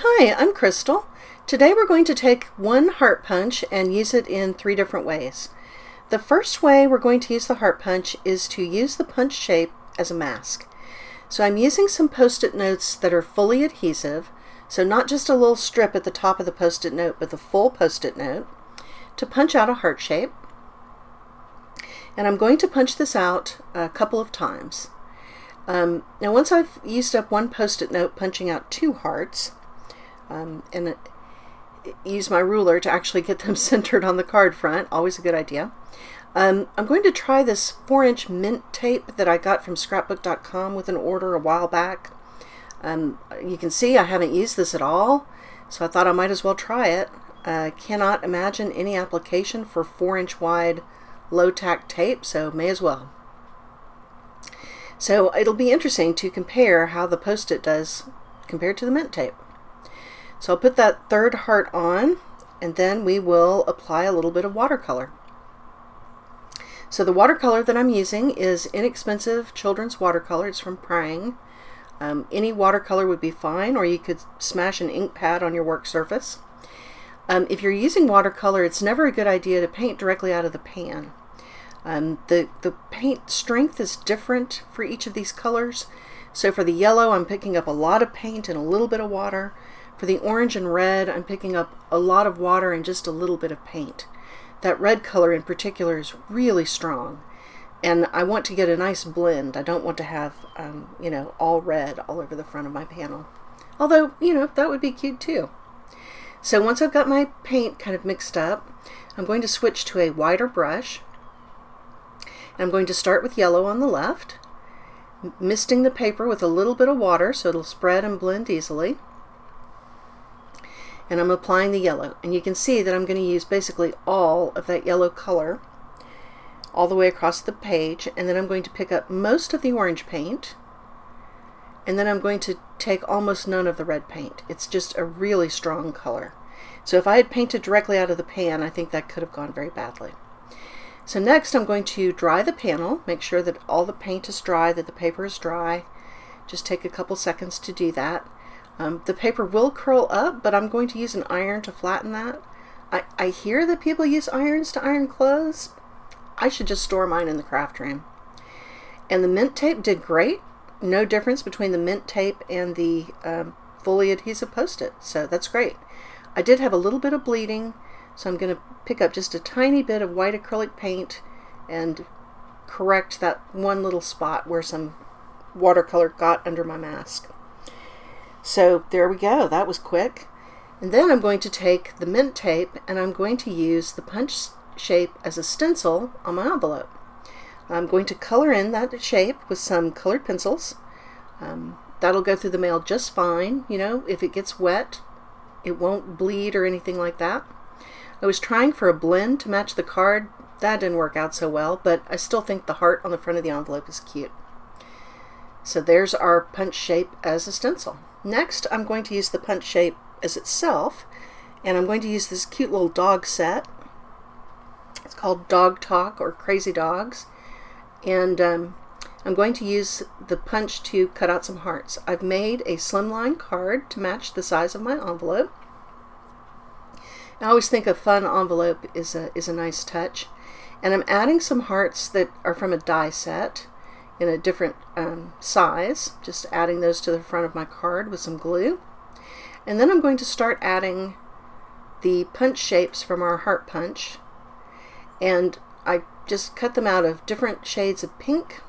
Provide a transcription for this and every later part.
Hi, I'm Crystal. Today we're going to take one heart punch and use it in 3 different ways. The first way we're going to use the heart punch is to use the punch shape as a mask. So I'm using some post-it notes that are fully adhesive, so not just a little strip at the top of the post-it note, but the full post-it note, to punch out a heart shape. And I'm going to punch this out a couple of times. Now once I've used up one post-it note punching out 2 hearts, and use my ruler to actually get them centered on the card front, always a good idea. I'm going to try this 4-inch mint tape that I got from scrapbook.com with an order a while back. You can see I haven't used this at all, so I thought I might as well try it. Cannot imagine any application for 4-inch wide low-tack tape, so may as well. So it'll be interesting to compare how the post-it does compared to the mint tape. So I'll put that 3rd heart on, and then we will apply a little bit of watercolor. So the watercolor that I'm using is inexpensive children's watercolor. It's from Prang. Any watercolor would be fine, or you could smash an ink pad on your work surface. If you're using watercolor, it's never a good idea to paint directly out of the pan. The paint strength is different for each of these colors. So for the yellow, I'm picking up a lot of paint and a little bit of water. For the orange and red, I'm picking up a lot of water and just a little bit of paint. That red color in particular is really strong, and I want to get a nice blend. I don't want to have, all red all over the front of my panel. Although, that would be cute too. So once I've got my paint kind of mixed up, I'm going to switch to a wider brush. I'm going to start with yellow on the left, misting the paper with a little bit of water so it'll spread and blend easily. And I'm applying the yellow, and you can see that I'm going to use basically all of that yellow color all the way across the page, and then I'm going to pick up most of the orange paint, and then I'm going to take almost none of the red paint. It's just a really strong color. So if I had painted directly out of the pan, I think that could have gone very badly. So next I'm going to dry the panel, make sure that all the paint is dry, that the paper is dry. Just take a couple seconds to do that. The paper will curl up, but I'm going to use an iron to flatten that. I hear that people use irons to iron clothes. I should just store mine in the craft room. And the mint tape did great. No difference between the mint tape and the fully adhesive post-it, so that's great. I did have a little bit of bleeding, so I'm going to pick up just a tiny bit of white acrylic paint and correct that one little spot where some watercolor got under my mask. So there we go, that was quick. And then I'm going to take the mint tape and I'm going to use the punch shape as a stencil on my envelope. I'm going to color in that shape with some colored pencils. That'll go through the mail just fine. If it gets wet, it won't bleed or anything like that. I was trying for a blend to match the card. That didn't work out so well, but I still think the heart on the front of the envelope is cute. So there's our punch shape as a stencil. Next, I'm going to use the punch shape as itself, and I'm going to use this cute little dog set. It's called Dog Talk or Crazy Dogs, and I'm going to use the punch to cut out some hearts. I've made a slimline card to match the size of my envelope. I always think a fun envelope is a nice touch, and I'm adding some hearts that are from a die set in a different size, just adding those to the front of my card with some glue. And then I'm going to start adding the punch shapes from our heart punch, and I just cut them out of different shades of pink.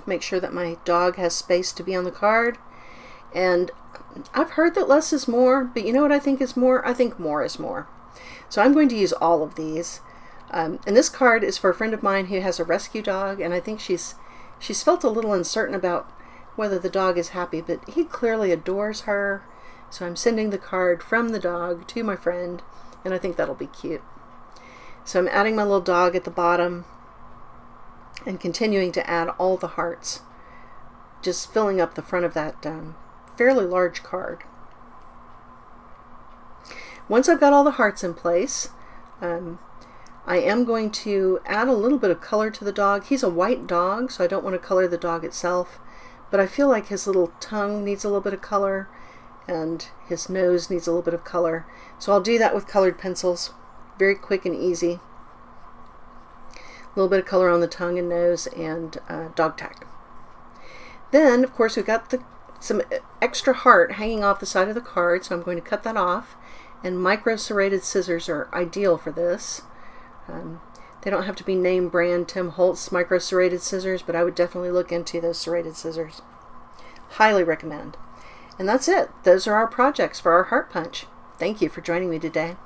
Make sure that my dog has space to be on the card. And I've heard that less is more, but you know what I think is more? I think more is more. So I'm going to use all of these. And this card is for a friend of mine who has a rescue dog, and I think she's felt a little uncertain about whether the dog is happy, but he clearly adores her. So I'm sending the card from the dog to my friend, and I think that'll be cute. So I'm adding my little dog at the bottom and continuing to add all the hearts, just filling up the front of that fairly large card. Once I've got all the hearts in place, I am going to add a little bit of color to the dog. He's a white dog, so I don't want to color the dog itself, but I feel like his little tongue needs a little bit of color, and his nose needs a little bit of color. So I'll do that with colored pencils. Very quick and easy. A little bit of color on the tongue and nose, and dog tack. Then, of course, we've got some extra heart hanging off the side of the card, so I'm going to cut that off. And micro serrated scissors are ideal for this. They don't have to be name brand Tim Holtz micro serrated scissors, but I would definitely look into those serrated scissors. Highly recommend. And that's it. Those are our projects for our heart punch. Thank you for joining me today.